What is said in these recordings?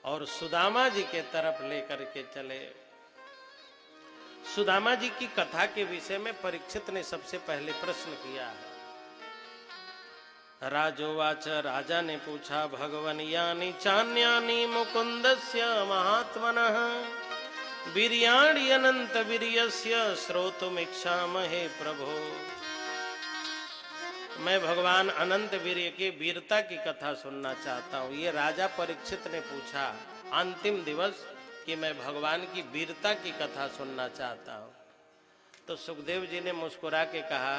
और सुदामा जी के तरफ लेकर के चले। सुदामा जी की कथा के विषय में परीक्षित ने सबसे पहले प्रश्न किया है। राजोवाच, राजा ने पूछा, भगवन यानी चान्यानि मुकुंदस्य महात्मनः वीर्याणि अनंत वीर्यस्य श्रोतुमिच्छामहे प्रभो। मैं भगवान अनंत वीर्य के वीरता की कथा सुनना चाहता हूँ। ये राजा परीक्षित ने पूछा अंतिम दिवस कि मैं भगवान की वीरता की कथा सुनना चाहता हूँ। तो सुखदेव जी ने मुस्कुरा के कहा,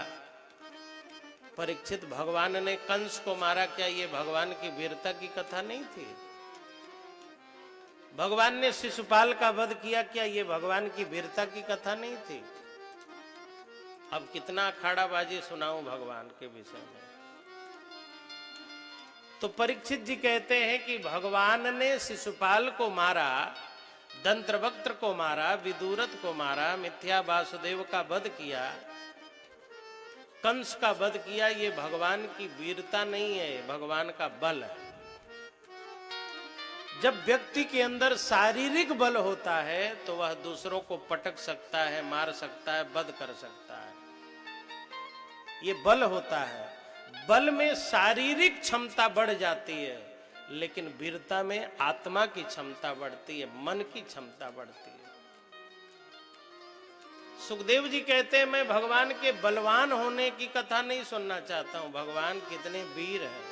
परीक्षित, भगवान ने कंस को मारा, क्या ये भगवान की वीरता की कथा नहीं थी? भगवान ने शिशुपाल का वध किया, क्या ये भगवान की वीरता की कथा नहीं थी? अब कितना अखाड़ाबाजी सुनाऊं भगवान के विषय में। तो परीक्षित जी कहते हैं कि भगवान ने शिशुपाल को मारा, दंत्रवक्त्र को मारा, विदुरथ को मारा, मिथ्या वासुदेव का वध किया, कंस का वध किया, ये भगवान की वीरता नहीं है, भगवान का बल है। जब व्यक्ति के अंदर शारीरिक बल होता है तो वह दूसरों को पटक सकता है, मार सकता है, वध कर सकता है, ये बल होता है। बल में शारीरिक क्षमता बढ़ जाती है, लेकिन वीरता में आत्मा की क्षमता बढ़ती है, मन की क्षमता बढ़ती है। सुखदेव जी कहते हैं, मैं भगवान के बलवान होने की कथा नहीं सुनना चाहता हूं, भगवान कितने वीर हैं।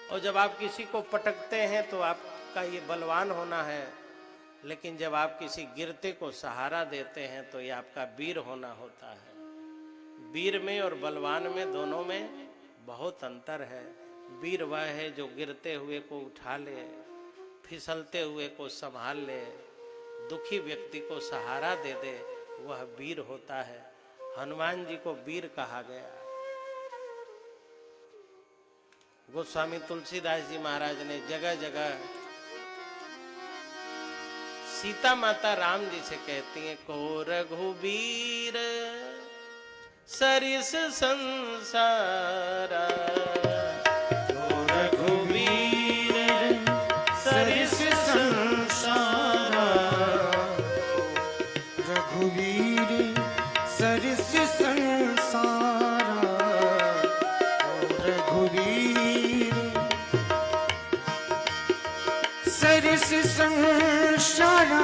और जब आप किसी को पटकते हैं तो आपका ये बलवान होना है, लेकिन जब आप किसी गिरते को सहारा देते हैं तो ये आपका वीर होना होता है। वीर में और बलवान में, दोनों में बहुत अंतर है। वीर वह है जो गिरते हुए को उठा ले, फिसलते हुए को संभाल ले, दुखी व्यक्ति को सहारा दे दे, वह वीर होता है। हनुमान जी को वीर कहा गया। गोस्वामी तुलसीदास जी महाराज ने जगह जगह सीता माता राम जी से कहती हैं, को रघुवीर सरिस संसारा, को रघुवीर सरिस संसारा, रघुवीर सरिस संसारा, रघुवीर सरिस संसारा,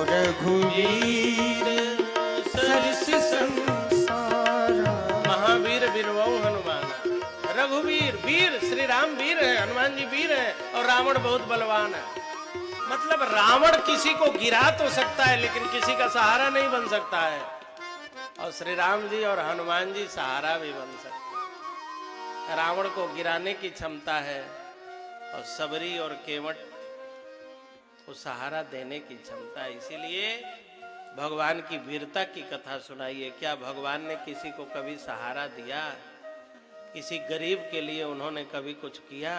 रघुवीर सरिस संसारा। महावीर वीरवऊ हनुमान। रघुवीर वीर, श्री राम वीर है, हनुमान जी वीर है, और रावण बहुत बलवान है। मतलब रावण किसी को गिरा तो सकता है, लेकिन किसी का सहारा नहीं बन सकता है। और श्री राम जी और हनुमान जी सहारा भी बन सकते हैं। रावण को गिराने की क्षमता है, और सबरी और केवट को सहारा देने की क्षमता है। इसीलिए भगवान की वीरता की कथा सुनाइए। क्या भगवान ने किसी को कभी सहारा दिया? किसी गरीब के लिए उन्होंने कभी कुछ किया?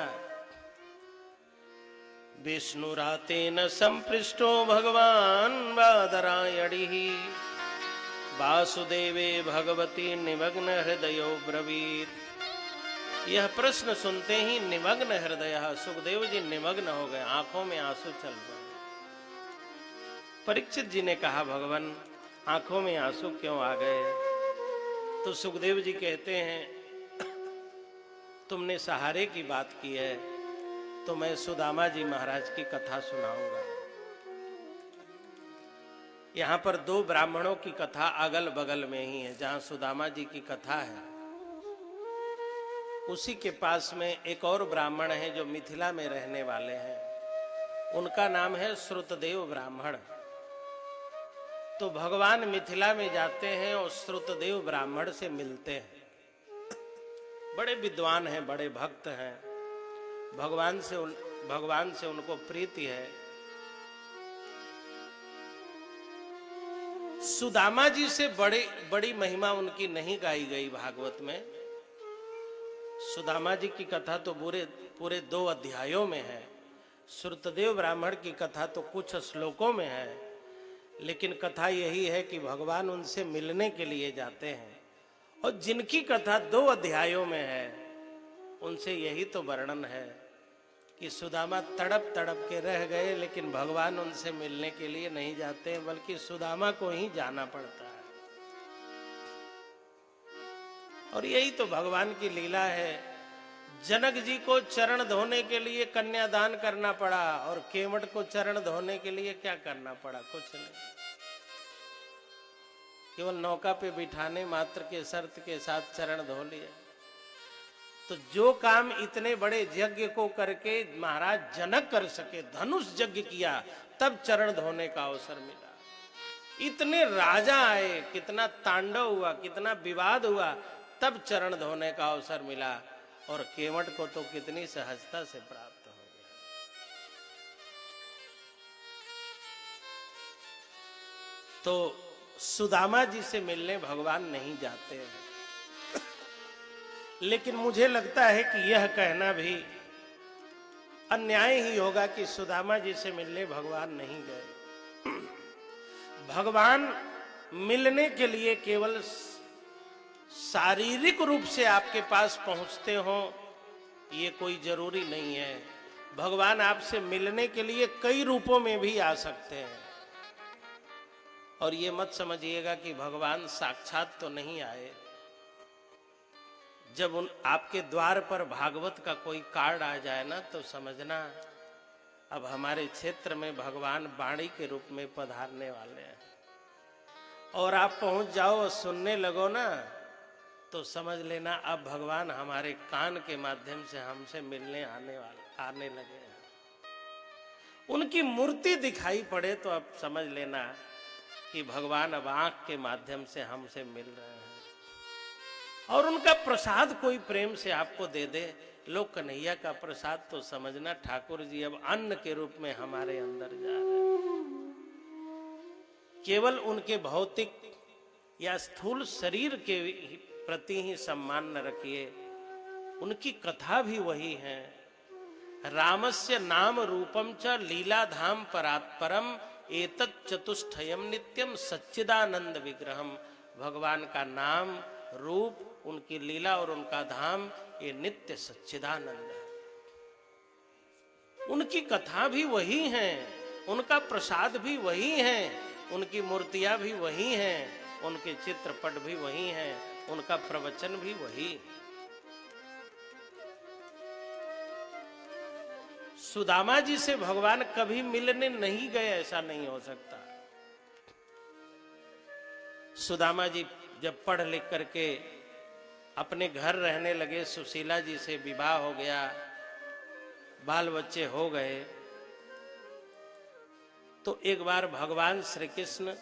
विष्णुरातेन संपृष्टो भगवान बादरायणि, वासुदेवे भगवती निमग्न हृदयो ब्रवीत। यह प्रश्न सुनते ही निमग्न हृदय, सुखदेव जी निमग्न हो गए, आंखों में आंसू चल पड़े। परीक्षित जी ने कहा, भगवान आंखों में आंसू क्यों आ गए? तो सुखदेव जी कहते हैं, तुमने सहारे की बात की है तो मैं सुदामा जी महाराज की कथा सुनाऊंगा। यहां पर दो ब्राह्मणों की कथा अगल बगल में ही है। जहां सुदामा जी की कथा है, उसी के पास में एक और ब्राह्मण है जो मिथिला में रहने वाले हैं। उनका नाम है श्रुतदेव ब्राह्मण। तो भगवान मिथिला में जाते हैं और श्रुतदेव ब्राह्मण से मिलते हैं। बड़े विद्वान हैं, बड़े भक्त हैं, भगवान से उनको प्रीति है। सुदामा जी से बड़ी महिमा उनकी नहीं गाई गई भागवत में। सुदामा जी की कथा तो पूरे 2 अध्यायों में है। श्रुतदेव ब्राह्मण की कथा तो कुछ श्लोकों में है, लेकिन कथा यही है कि भगवान उनसे मिलने के लिए जाते हैं। और जिनकी कथा 2 अध्यायों में है, उनसे यही तो वर्णन है कि सुदामा तड़प तड़प के रह गए, लेकिन भगवान उनसे मिलने के लिए नहीं जाते हैं, बल्कि सुदामा को ही जाना पड़ता है। और यही तो भगवान की लीला है। जनक जी को चरण धोने के लिए कन्यादान करना पड़ा, और केवट को चरण धोने के लिए क्या करना पड़ा? कुछ नहीं, केवल नौका पे बिठाने मात्र के शर्त के साथ चरण धो लिए। तो जो काम इतने बड़े यज्ञ को करके महाराज जनक कर सके, धनुष यज्ञ किया, तब चरण धोने का अवसर मिला। इतने राजा आए, कितना तांडव हुआ, कितना विवाद हुआ, तब चरण धोने का अवसर मिला। और केवट को तो कितनी सहजता से प्राप्त हो गया। तो सुदामा जी से मिलने भगवान नहीं जाते हैं। लेकिन मुझे लगता है कि यह कहना भी अन्याय ही होगा कि सुदामा जी से मिलने भगवान नहीं गए। भगवान मिलने के लिए केवल शारीरिक रूप से आपके पास पहुंचते हो, ये कोई जरूरी नहीं है। भगवान आपसे मिलने के लिए कई रूपों में भी आ सकते हैं। और ये मत समझिएगा कि भगवान साक्षात तो नहीं आए। जब आपके द्वार पर भागवत का कोई कार्ड आ जाए ना, तो समझना अब हमारे क्षेत्र में भगवान वाणी के रूप में पधारने वाले हैं। और आप पहुंच जाओ और सुनने लगो ना, तो समझ लेना अब भगवान हमारे कान के माध्यम से हमसे मिलने आने लगे हैं। उनकी मूर्ति दिखाई पड़े तो अब समझ लेना कि भगवान अब आंख के माध्यम से हमसे मिल रहे हैं। और उनका प्रसाद कोई प्रेम से आपको दे दे, लोग कन्हैया का प्रसाद, तो समझना ठाकुर जी अब अन्न के रूप में हमारे अंदर जा रहे हैं। केवल उनके भौतिक या स्थूल शरीर के प्रति ही सम्मान न रखिए, उनकी कथा भी वही है। रामस्य नाम रूपम च लीला धाम परात्परम एतत् चतुष्टयम नित्यम सच्चिदानंद विग्रहम। भगवान का नाम, रूप, उनकी लीला और उनका धाम, ये नित्य सच्चिदानंद है। उनकी कथा भी वही है, उनका प्रसाद भी वही है, उनकी मूर्तियां भी वही हैं, उनके चित्रपट भी वही हैं, उनका प्रवचन भी वही। सुदामा जी से भगवान कभी मिलने नहीं गए, ऐसा नहीं हो सकता। सुदामा जी जब पढ़ लिख करके अपने घर रहने लगे, सुशीला जी से विवाह हो गया, बाल बच्चे हो गए, तो एक बार भगवान श्री कृष्ण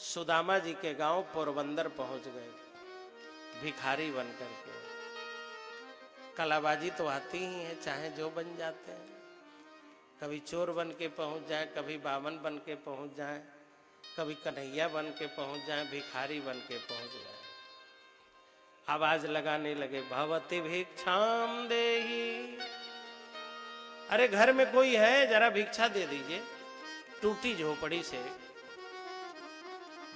सुदामा जी के गांव पोरबंदर पहुंच गए, भिखारी बन करके। कलाबाजी तो आती ही है, चाहे जो बन जाते हैं। कभी चोर बन के पहुंच जाए, कभी बामन बन के पहुंच जाए, कभी कन्हैया बन के पहुंच जाए, भिखारी बन के पहुंच जाए। आवाज लगाने लगे, भवती भिक्षाम देहि। अरे घर में कोई है, जरा भिक्षा दे दीजिए। टूटी झोपड़ी से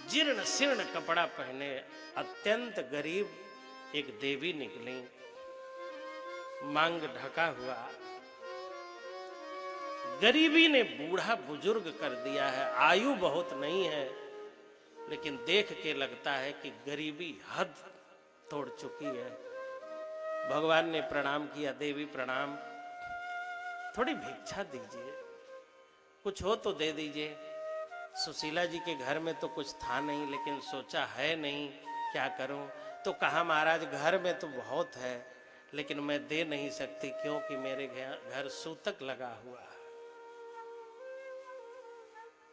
जीर्ण शीर्ण कपड़ा पहने अत्यंत गरीब एक देवी निकली, मांग ढका हुआ। गरीबी ने बूढ़ा बुजुर्ग कर दिया है। आयु बहुत नहीं है, लेकिन देख के लगता है कि गरीबी हद तोड़ चुकी है। भगवान ने प्रणाम किया, देवी प्रणाम, थोड़ी भिक्षा दीजिए, कुछ हो तो दे दीजिए। सुशीला जी के घर में तो कुछ था नहीं, लेकिन सोचा है नहीं, क्या करूं। तो कहा महाराज घर में तो बहुत है, लेकिन मैं दे नहीं सकती, क्योंकि मेरे घर सूतक लगा हुआ है।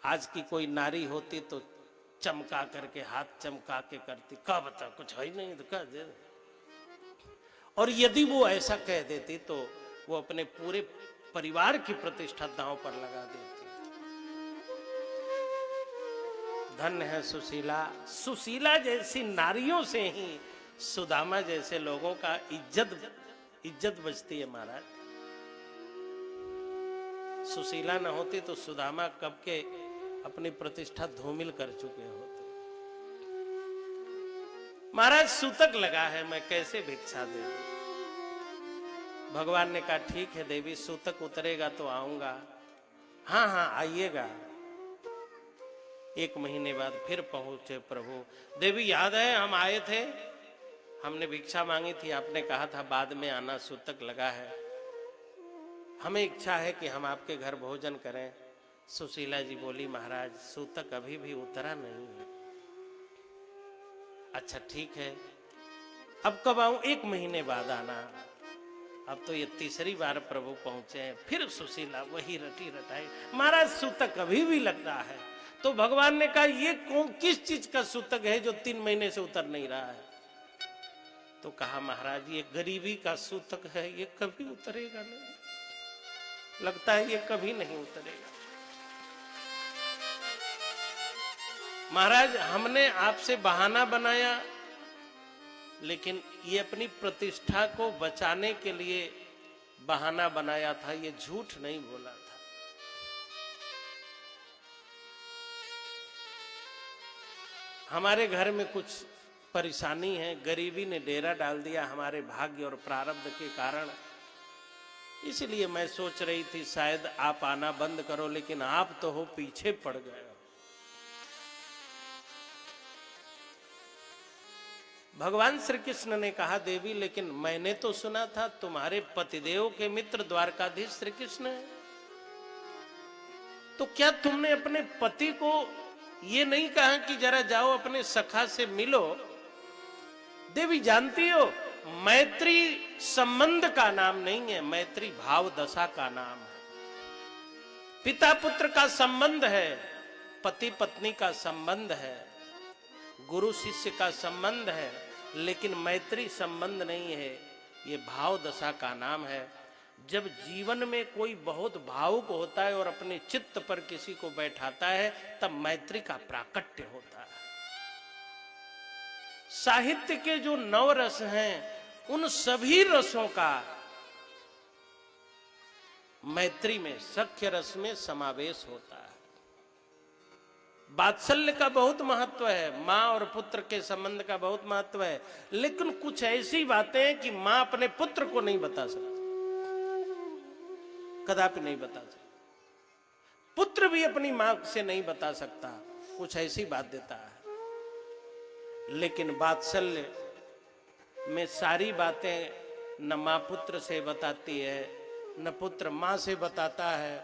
आज की कोई नारी होती तो चमका करके, हाथ चमका के करती, क्या बता कुछ है ही नहीं तो क्या दे। और यदि वो ऐसा कह देती तो वो अपने पूरे परिवार की प्रतिष्ठा दांव पर लगा देती। धन्य है सुशीला। सुशीला जैसी नारियों से ही सुदामा जैसे लोगों का इज्जत बचती है महाराज। सुशीला न होती तो सुदामा कब के अपनी प्रतिष्ठा धूमिल कर चुके होते। महाराज सूतक लगा है, मैं कैसे भिक्षा दे। भगवान ने कहा ठीक है देवी, सूतक उतरेगा तो आऊंगा। हाँ हाँ आइएगा। 1 महीने बाद फिर पहुंचे प्रभु। देवी याद है हम आए थे, हमने भिक्षा मांगी थी, आपने कहा था बाद में आना, सूतक लगा है, हमें इच्छा है कि हम आपके घर भोजन करें। सुशीला जी बोली महाराज सूतक अभी भी उतरा नहीं है। अच्छा ठीक है, अब कब आऊं? 1 महीने बाद आना। अब तो ये तीसरी बार प्रभु पहुंचे हैं। फिर सुशीला वही रटी रटाई, महाराज सूतक अभी भी लग रहा है। तो भगवान ने कहा ये किस चीज का सूतक है जो 3 महीने से उतर नहीं रहा है? तो कहा महाराज ये गरीबी का सूतक है, ये कभी उतरेगा नहीं, लगता है ये कभी नहीं उतरेगा। महाराज हमने आपसे बहाना बनाया, लेकिन ये अपनी प्रतिष्ठा को बचाने के लिए बहाना बनाया था, ये झूठ नहीं बोला था। हमारे घर में कुछ परेशानी है, गरीबी ने डेरा डाल दिया हमारे भाग्य और प्रारब्ध के कारण, इसलिए मैं सोच रही थी शायद आप आना बंद करो, लेकिन आप तो हो पीछे पड़ गए हो। भगवान श्री कृष्ण ने कहा देवी लेकिन मैंने तो सुना था तुम्हारे पतिदेव के मित्र द्वारकाधीश श्री कृष्ण है, तो क्या तुमने अपने पति को ये नहीं कहा कि जरा जाओ अपने सखा से मिलो? देवी जानती हो मैत्री संबंध का नाम नहीं है, मैत्री भाव दशा का नाम है। पिता पुत्र का संबंध है, पति पत्नी का संबंध है, गुरु शिष्य का संबंध है, लेकिन मैत्री संबंध नहीं है, ये भाव दशा का नाम है। जब जीवन में कोई बहुत भावुक होता है और अपने चित्त पर किसी को बैठाता है तब मैत्री का प्राकट्य होता है। साहित्य के जो 9 रस हैं उन सभी रसों का मैत्री में, सख्य रस में समावेश होता है। वात्सल्य का बहुत महत्व है, माँ और पुत्र के संबंध का बहुत महत्व है, लेकिन कुछ ऐसी बातें हैं कि माँ अपने पुत्र को नहीं बता सकती, कदापि नहीं बता सकती। पुत्र भी अपनी माँ से नहीं बता सकता, कुछ ऐसी बात देता है। लेकिन वात्सल्य में सारी बातें न माँ पुत्र से बताती है, न पुत्र माँ से बताता है,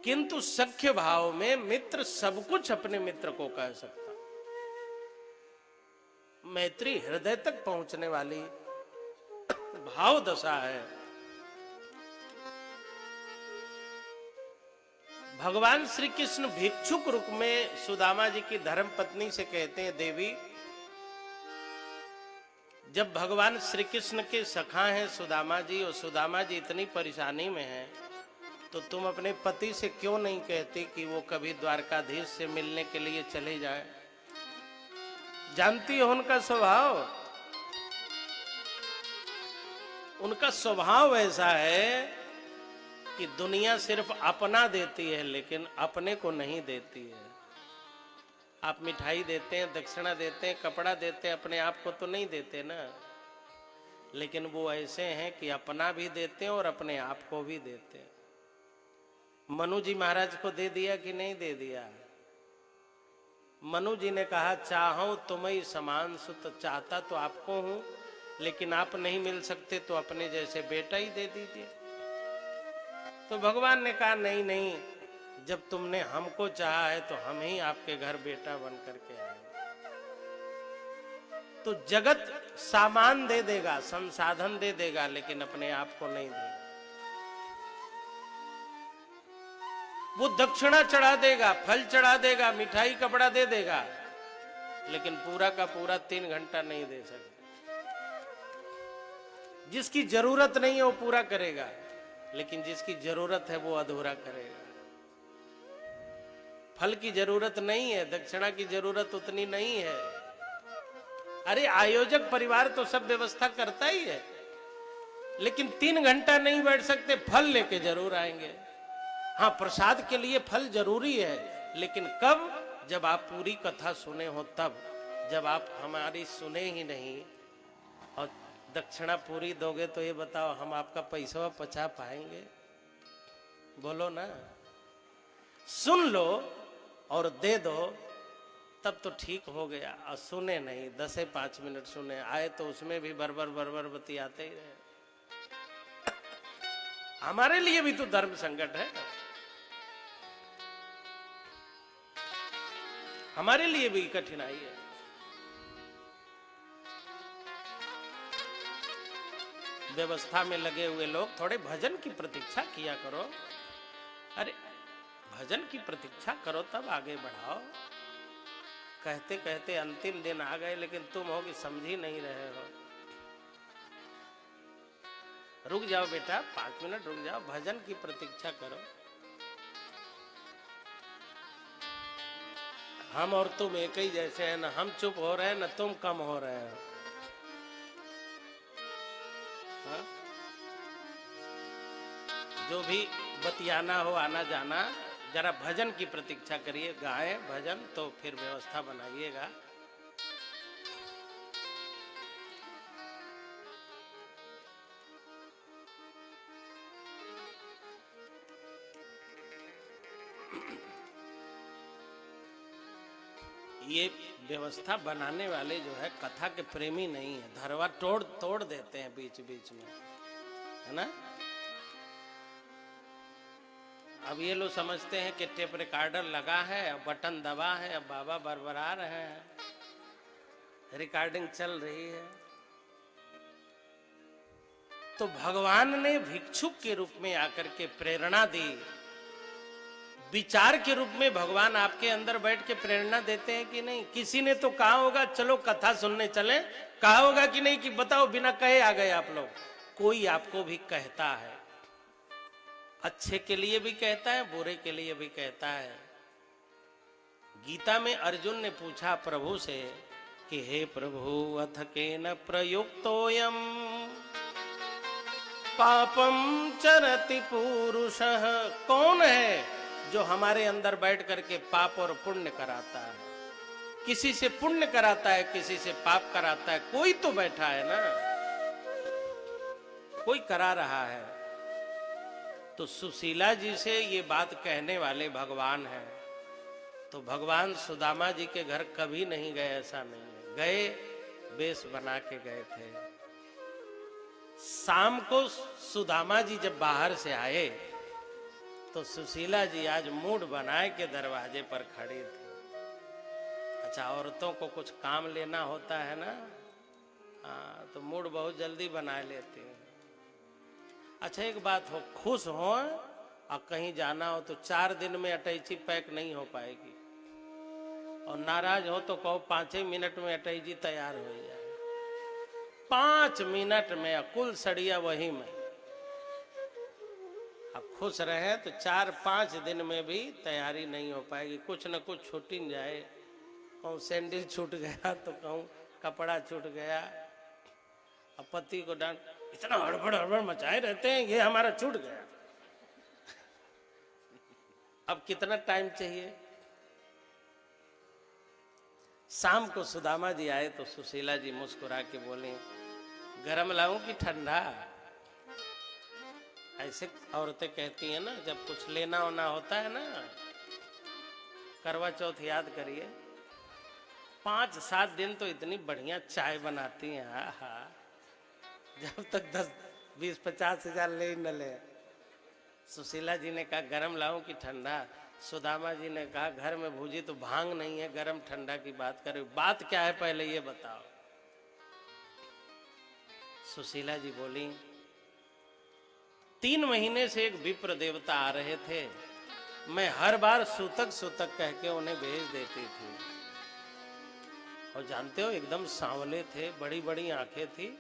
किंतु सख्य भाव में मित्र सब कुछ अपने मित्र को कह सकता। मैत्री हृदय तक पहुंचने वाली भाव दशा है। भगवान श्री कृष्ण भिक्षुक रूप में सुदामा जी की धर्म पत्नी से कहते हैं देवी, जब भगवान श्री कृष्ण के सखा हैं सुदामा जी और सुदामा जी इतनी परेशानी में हैं, तो तुम अपने पति से क्यों नहीं कहती कि वो कभी द्वारकाधीश से मिलने के लिए चले जाए? जानती हो उनका स्वभाव, उनका स्वभाव ऐसा है कि दुनिया सिर्फ अपना देती है लेकिन अपने को नहीं देती है। आप मिठाई देते हैं, दक्षिणा देते हैं, कपड़ा देते हैं, अपने आप को तो नहीं देते ना। लेकिन वो ऐसे हैं कि अपना भी देते हैं और अपने आप को भी देते हैं। मनु जी महाराज को दे दिया कि नहीं दे दिया? मनु जी ने कहा चाहो तुम्हें समान सुत, चाहता तो आपको हूं, लेकिन आप नहीं मिल सकते तो अपने जैसे बेटा ही दे दीजिए। तो भगवान ने कहा नहीं नहीं, जब तुमने हमको चाहा है तो हम ही आपके घर बेटा बन करके आएंगे। तो जगत सामान दे देगा, संसाधन दे देगा, लेकिन अपने आप को नहीं देगा। वो दक्षिणा चढ़ा देगा, फल चढ़ा देगा, मिठाई कपड़ा दे देगा, लेकिन पूरा का पूरा 3 घंटा नहीं दे सकता। जिसकी जरूरत नहीं है वो पूरा करेगा, लेकिन जिसकी जरूरत है वो अधूरा करेगा। फल की जरूरत नहीं है, दक्षिणा की जरूरत उतनी नहीं है। अरे आयोजक परिवार तो सब व्यवस्था करता ही है, लेकिन 3 घंटा नहीं बैठ सकते, फल लेके जरूर आएंगे। हाँ, प्रसाद के लिए फल जरूरी है, लेकिन कब? जब आप पूरी कथा सुने हो तब। जब आप हमारी सुने ही नहीं और दक्षिणा पूरी दोगे तो ये बताओ हम आपका पैसा पचा पाएंगे? बोलो ना। सुन लो और दे दो तब तो ठीक हो गया, और सुने नहीं, 10-5 मिनट सुने, आए तो उसमें भी बरबर बतियाते ही रहे। हमारे लिए भी तो धर्म संकट है, हमारे लिए भी कठिनाई है। व्यवस्था में लगे हुए लोग थोड़े भजन की प्रतीक्षा किया करो। अरे भजन की प्रतीक्षा करो तब आगे बढ़ाओ। कहते कहते अंतिम दिन आ गए, लेकिन तुम हो कि समझ ही नहीं रहे हो। रुक जाओ बेटा, 5 मिनट रुक जाओ, भजन की प्रतीक्षा करो। हम और तुम एक ही जैसे हैं ना, हम चुप हो रहे हैं ना तुम कम हो रहे हो। हाँ? जो भी बतियाना हो, आना जाना, जरा भजन की प्रतीक्षा करिए, गाएं भजन तो फिर व्यवस्था बनाइएगा। ये व्यवस्था बनाने वाले जो है कथा के प्रेमी नहीं है, धरवा तोड़ तोड़ देते हैं बीच बीच में, है ना। अब ये लोग समझते हैं कि टेप रिकॉर्डर लगा है, बटन दबा है, अब बाबा बरबरा रहे हैं, रिकॉर्डिंग चल रही है। तो भगवान ने भिक्षुक के रूप में आकर के प्रेरणा दी। विचार के रूप में भगवान आपके अंदर बैठ के प्रेरणा देते हैं कि नहीं? किसी ने तो कहा होगा चलो कथा सुनने चले, कहा होगा कि नहीं कि बताओ बिना कहे आ गए आप लोग? कोई आपको भी कहता है, अच्छे के लिए भी कहता है, बुरे के लिए भी कहता है। गीता में अर्जुन ने पूछा प्रभु से कि हे प्रभु अथ केन प्रयुक्तोयम पापम चरति पुरुषः, कौन है जो हमारे अंदर बैठ करके पाप और पुण्य कराता है? किसी से पुण्य कराता है, किसी से पाप कराता है, कोई तो बैठा है ना, कोई करा रहा है। तो सुशीला जी से ये बात कहने वाले भगवान हैं। तो भगवान सुदामा जी के घर कभी नहीं गए, ऐसा नहीं है, गए वेश बना के गए थे। शाम को सुदामा जी जब बाहर से आए तो सुशीला जी आज मूड बनाए के दरवाजे पर खड़ी थी। अच्छा, औरतों को कुछ काम लेना होता है ना, हाँ, तो मूड बहुत जल्दी बना लेती है। अच्छा एक बात हो, खुश हो और कहीं जाना हो तो 4 दिन में अटैची पैक नहीं हो पाएगी, और नाराज हो तो कहो 5 ही मिनट में अटैची तैयार हो जाए। 5 मिनट में कुल सड़िया वही में। अब खुश रहे तो 4-5 दिन में भी तैयारी नहीं हो पाएगी, कुछ न कुछ छूट ही जाए। कहूँ सैंडल छूट गया तो कहूँ कपड़ा छूट गया। अब पति को डांट, इतना हड़बड़ हड़बड़ मचाए रहते हैं, ये हमारा छूट गया। अब कितना टाइम चाहिए? शाम को सुदामा जी आए तो सुशीला जी मुस्कुरा के बोली, गरम लाऊं कि ठंडा? ऐसे औरतें कहती हैं ना जब कुछ लेना होना होता है ना। करवा चौथ याद करिए, 5-7 दिन तो इतनी बढ़िया चाय बनाती हैं, आहा, जब तक 10-20-50 हजार ले न ले। सुशीला जी ने कहा गरम लाऊं कि ठंडा? सुदामा जी ने कहा घर में भूजी तो भांग नहीं है, गरम ठंडा की बात करे, बात क्या है पहले ये बताओ। सुशीला जी बोली, 3 महीने से एक विप्र देवता आ रहे थे, मैं हर बार सूतक सूतक कह के उन्हें भेज देती थी। और जानते हो एकदम सांवले थे, बड़ी बड़ी आंखें थी,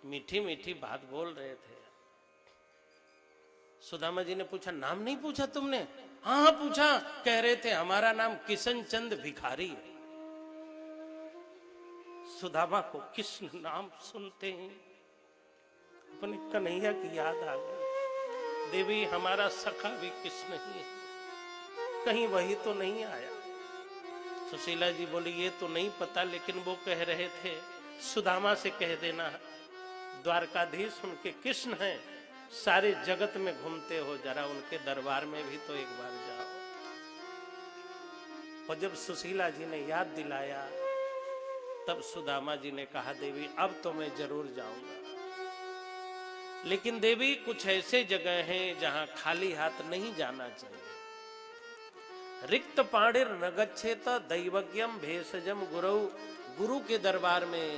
मीठी मीठी बात बोल रहे थे। सुदामा जी ने पूछा नाम नहीं पूछा तुमने? हाँ हाँ पूछा, कह रहे थे हमारा नाम किशन चंद भिखारी है। सुदामा को कृष्ण नाम सुनते ही अपने कन्हैया की याद आ गई। देवी हमारा सखा भी कृष्ण ही है, कहीं वही तो नहीं आया? सुशीला जी बोली ये तो नहीं पता, लेकिन वो कह रहे थे सुदामा से कह देना द्वारकाधीश उनके कृष्ण हैं, सारे जगत में घूमते हो, जरा उनके दरबार में भी तो एक बार जाओ। और जब सुशीला जी ने याद दिलाया तब सुदामा जी ने कहा देवी अब तो मैं जरूर जाऊंगा, लेकिन देवी कुछ ऐसे जगह हैं जहां खाली हाथ नहीं जाना चाहिए। रिक्त पाणिर न गच्छेत दैवज्ञम भेषजम गुरु, गुरु के दरबार में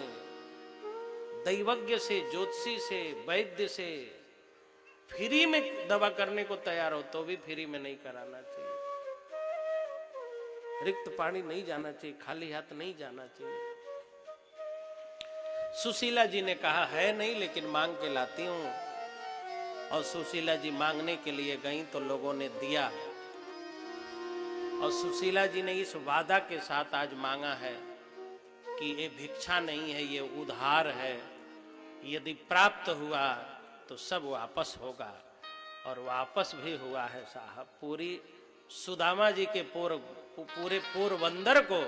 दैवज्ञ से, ज्योतिषी से, वैद्य से फ्री में दवा करने को तैयार हो तो भी फ्री में नहीं कराना चाहिए। रिक्त पानी नहीं जाना चाहिए, खाली हाथ नहीं जाना चाहिए। सुशीला जी ने कहा है नहीं, लेकिन मांग के लाती हूं। और सुशीला जी मांगने के लिए गई तो लोगों ने दिया, और सुशीला जी ने इस वादा के साथ आज मांगा है कि ये भिक्षा नहीं है, ये उधार है, यदि प्राप्त हुआ तो सब वापस होगा। और वापस भी हुआ है साहब। पूरी सुदामा जी के पूरे पोरबंदर को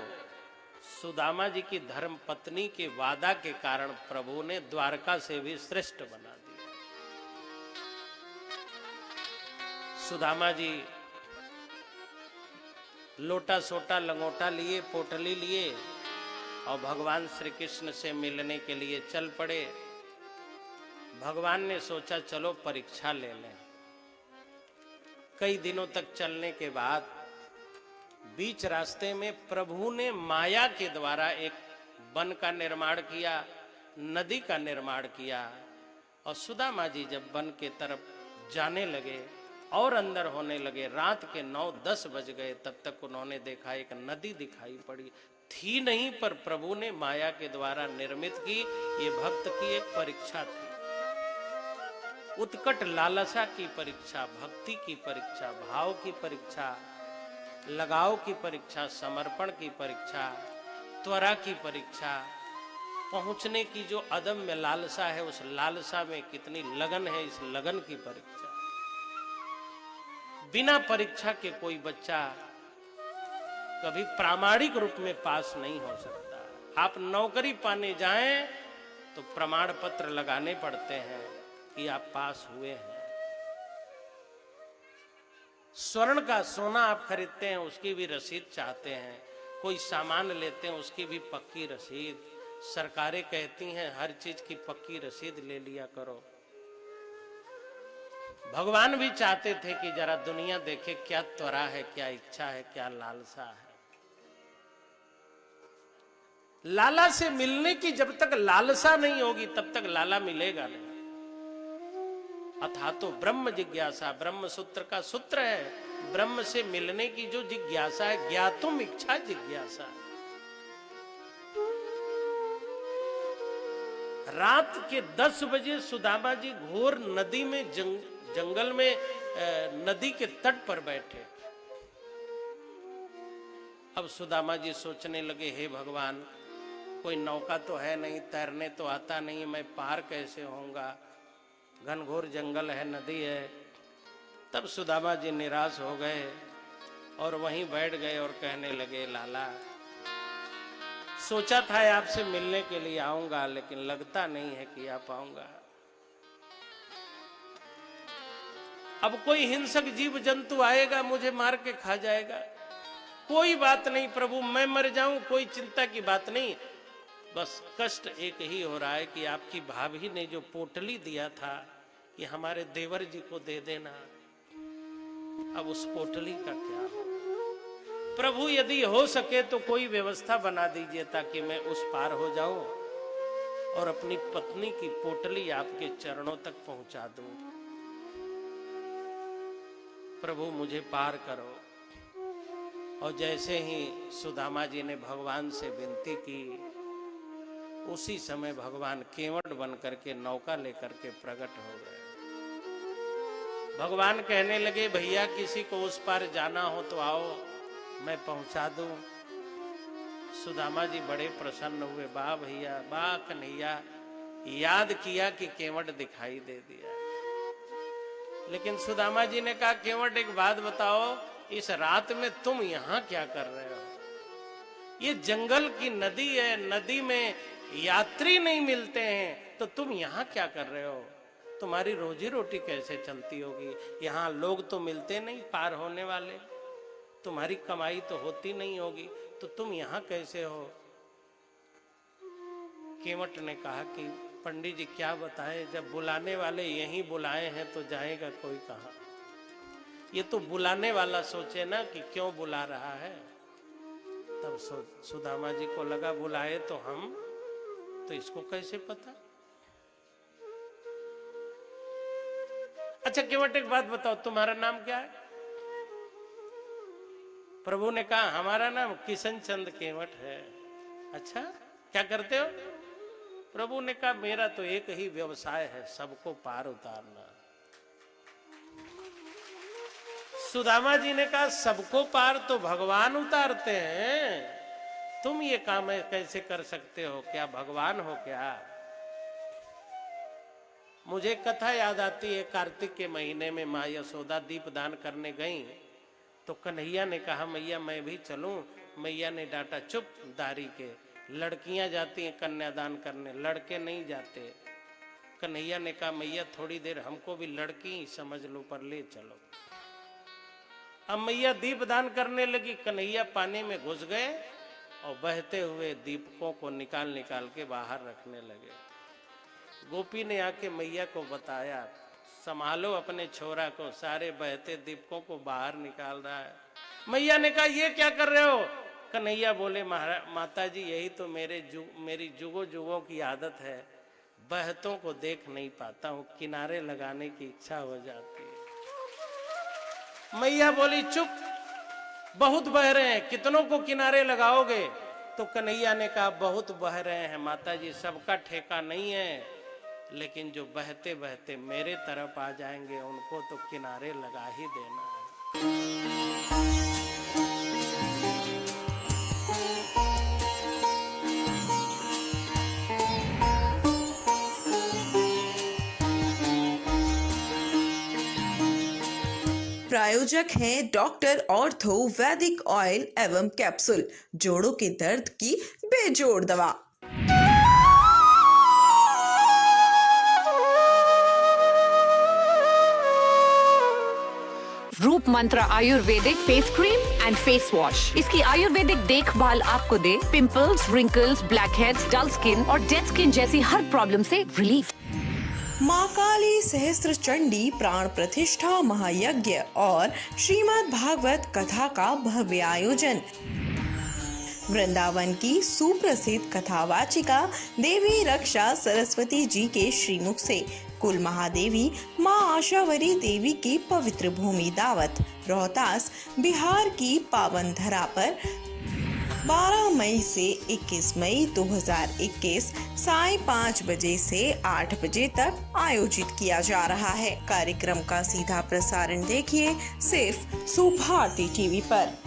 सुदामा जी की धर्म पत्नी के वादा के कारण प्रभु ने द्वारका से भी श्रेष्ठ बना दिया। सुदामा जी लोटा सोटा लंगोटा लिए, पोटली लिए और भगवान श्री कृष्ण से मिलने के लिए चल पड़े। भगवान ने सोचा चलो परीक्षा ले लें। कई दिनों तक चलने के बाद बीच रास्ते में प्रभु ने माया के द्वारा एक वन का निर्माण किया, नदी का निर्माण किया। और सुदामा जी जब वन के तरफ जाने लगे और अंदर होने लगे, रात के 9-10 बज गए, तब तक उन्होंने देखा एक नदी दिखाई पड़ी। थी नहीं, पर प्रभु ने माया के द्वारा निर्मित की। ये भक्त की एक परीक्षा थी, उत्कट लालसा की परीक्षा, भक्ति की परीक्षा, भाव की परीक्षा, लगाव की परीक्षा, समर्पण की परीक्षा, त्वरा की परीक्षा, पहुंचने की जो अदम्य लालसा है, उस लालसा में कितनी लगन है, इस लगन की परीक्षा। बिना परीक्षा के कोई बच्चा कभी प्रामाणिक रूप में पास नहीं हो सकता। आप नौकरी पाने जाएं तो प्रमाण पत्र लगाने पड़ते हैं कि आप पास हुए हैं। स्वर्ण का सोना आप खरीदते हैं, उसकी भी रसीद चाहते हैं। कोई सामान लेते हैं, उसकी भी पक्की रसीद। सरकारें कहती हैं हर चीज की पक्की रसीद ले लिया करो। भगवान भी चाहते थे कि जरा दुनिया देखे क्या त्वरा है, क्या इच्छा है, क्या लालसा है। लाला से मिलने की जब तक लालसा नहीं होगी तब तक लाला मिलेगा नहीं। अथा तो ब्रह्म जिज्ञासा, ब्रह्म सूत्र का सूत्र है। ब्रह्म से मिलने की जो जिज्ञासा है, ज्ञातुम इच्छा जिज्ञासा। रात के 10 बजे सुदामा जी घोर नदी में जंगल में नदी के तट पर बैठे। अब सुदामा जी सोचने लगे, हे भगवान, कोई नौका तो है नहीं, तैरने तो आता नहीं, मैं पार कैसे होऊंगा? घनघोर जंगल है, नदी है। तब सुदामा जी निराश हो गए और वहीं बैठ गए और कहने लगे, लाला, सोचा था आपसे मिलने के लिए आऊंगा, लेकिन लगता नहीं है कि आ पाऊंगा। अब कोई हिंसक जीव जंतु आएगा, मुझे मार के खा जाएगा। कोई बात नहीं प्रभु, मैं मर जाऊं, कोई चिंता की बात नहीं। बस कष्ट एक ही हो रहा है कि आपकी भाभी ने जो पोटली दिया था कि हमारे देवर जी को दे देना, अब उस पोटली का क्या हो? प्रभु यदि हो सके तो कोई व्यवस्था बना दीजिए ताकि मैं उस पार हो जाऊं और अपनी पत्नी की पोटली आपके चरणों तक पहुंचा दूं। प्रभु मुझे पार करो। और जैसे ही सुदामा जी ने भगवान से विनती की, उसी समय भगवान केवट बन करके नौका लेकर के प्रकट हो गए। भगवान कहने लगे, भैया किसी को उस पार जाना हो तो आओ, मैं पहुंचा दूं। सुदामा जी बड़े प्रसन्न हुए, वाह भैया, वाह कन्हैया, याद किया कि केवट दिखाई दे दिया। लेकिन सुदामा जी ने कहा, केवट एक बात बताओ, इस रात में तुम यहां क्या कर रहे हो? ये जंगल की नदी है, नदी में यात्री नहीं मिलते हैं तो तुम यहाँ क्या कर रहे हो? तुम्हारी रोजी रोटी कैसे चलती होगी? यहाँ लोग तो मिलते नहीं पार होने वाले, तुम्हारी कमाई तो होती नहीं होगी, तो तुम यहाँ कैसे हो? केवट ने कहा कि पंडित जी क्या बताएं, जब बुलाने वाले यहीं बुलाए हैं तो जाएगा कोई कहाँ? ये तो बुलाने वाला सोचे ना कि क्यों बुला रहा है। तब सुदामा जी को लगा बुलाए तो हम, तो इसको कैसे पता? अच्छा केवट एक बात बताओ, तुम्हारा नाम क्या है? प्रभु ने कहा हमारा नाम किशन चंद केवट है। अच्छा क्या करते हो? प्रभु ने कहा मेरा तो एक ही व्यवसाय है, सबको पार उतारना। सुदामा जी ने कहा सबको पार तो भगवान उतारते हैं, तुम ये काम कैसे कर सकते हो? क्या भगवान हो क्या? मुझे एक कथा याद आती है, कार्तिक के महीने में माँ यशोदा दीपदान करने गई तो कन्हैया ने कहा मैया मैं भी चलूं। मैया ने डांटा चुप दारी के, लड़कियां जाती हैं कन्यादान करने, लड़के नहीं जाते। कन्हैया ने कहा मैया थोड़ी देर हमको भी लड़की ही समझ लो पर ले चलो। अब मैया दीपदान करने लगी, कन्हैया पानी में घुस गए और बहते हुए दीपकों को निकाल निकाल के बाहर रखने लगे। गोपी ने आके मैया को बताया संभालो अपने छोरा को, सारे बहते दीपकों को बाहर निकाल रहा है। मैया ने कहा ये क्या कर रहे हो? कन्हैया बोले माता जी यही तो मेरी जुगों जुगों की आदत है, बहतों को देख नहीं पाता हूँ, किनारे लगाने की इच्छा हो जाती है। मैया बोली चुप, बहुत बह रहे हैं, कितनों को किनारे लगाओगे? तो कन्हैया ने कहा बहुत बह रहे हैं माता जी, सबका ठेका नहीं है, लेकिन जो बहते बहते मेरे तरफ आ जाएंगे उनको तो किनारे लगा ही देना है। प्रायोजक हैं डॉक्टर ऑर्थो वैदिक ऑयल एवं कैप्सूल, जोड़ों के दर्द की बेजोड़ दवा। Roop Mantra ayurvedic face cream and face wash. इसकी आयुर्वेदिक देखभाल आपको दे pimples, wrinkles, blackheads, dull skin और डेड स्किन जैसी हर प्रॉब्लम से रिलीफ। माँ काली सहस्त्र चंडी प्राण प्रतिष्ठा महायज्ञ और श्रीमद् भागवत कथा का भव्य आयोजन। वृंदावन की सुप्रसिद्ध कथावाचिका देवी रक्षा सरस्वती जी के श्रीमुख से कुल महादेवी माँ आशावरी देवी की पवित्र भूमि दावत, रोहतास बिहार की पावन धरा पर 12 मई से 21 मई 2021 साय 5 बजे से 8 बजे तक आयोजित किया जा रहा है। कार्यक्रम का सीधा प्रसारण देखिए सिर्फ सुभारती टीवी पर।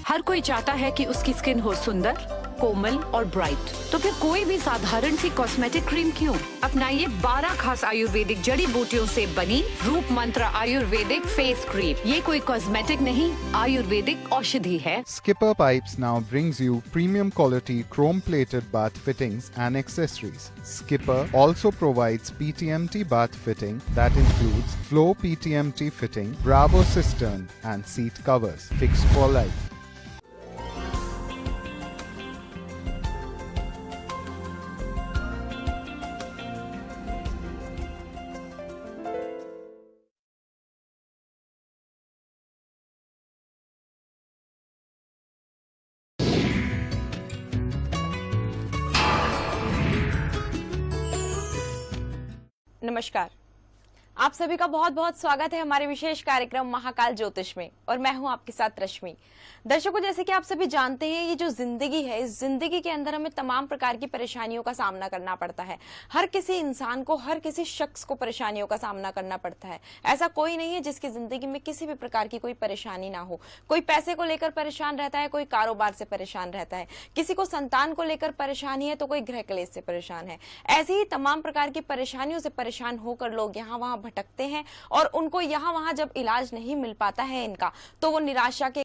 हर कोई चाहता है कि उसकी स्किन हो सुंदर, कोमल और ब्राइट, तो फिर कोई भी साधारण सी कॉस्मेटिक क्रीम क्यों? अपनाइए 12 खास आयुर्वेदिक जड़ी बूटियों से बनी रूप मंत्र आयुर्वेदिक फेस क्रीम। ये कोई कॉस्मेटिक नहीं, आयुर्वेदिक औषधि है। Skipper Pipes now brings you premium quality chrome plated bath fittings and accessories. Skipper also provides PTMT bath fitting that includes flow PTMT fitting, Bravo cistern and seat covers, fixed for life. नमस्कार, आप सभी का बहुत बहुत स्वागत है हमारे विशेष कार्यक्रम महाकाल ज्योतिष में, और मैं हूं आपके साथ रश्मि। दर्शकों, जैसे कि आप सभी जानते हैं, ये जो जिंदगी है, इस जिंदगी के अंदर हमें तमाम प्रकार की परेशानियों का सामना करना पड़ता है। हर किसी इंसान को, हर किसी शख्स को परेशानियों का सामना करना पड़ता है। ऐसा कोई नहीं है जिसकी जिंदगी में किसी भी प्रकार की कोई परेशानी ना हो। कोई पैसे को लेकर परेशान रहता है, कोई कारोबार से परेशान रहता है, किसी को संतान को लेकर परेशानी है, तो कोई गृह क्लेश से परेशान है। ऐसी ही तमाम प्रकार की परेशानियों से परेशान होकर लोग यहाँ वहां भटकते हैं, और उनको यहाँ वहां जब इलाज नहीं मिल पाता है इनका, तो वो निराशा के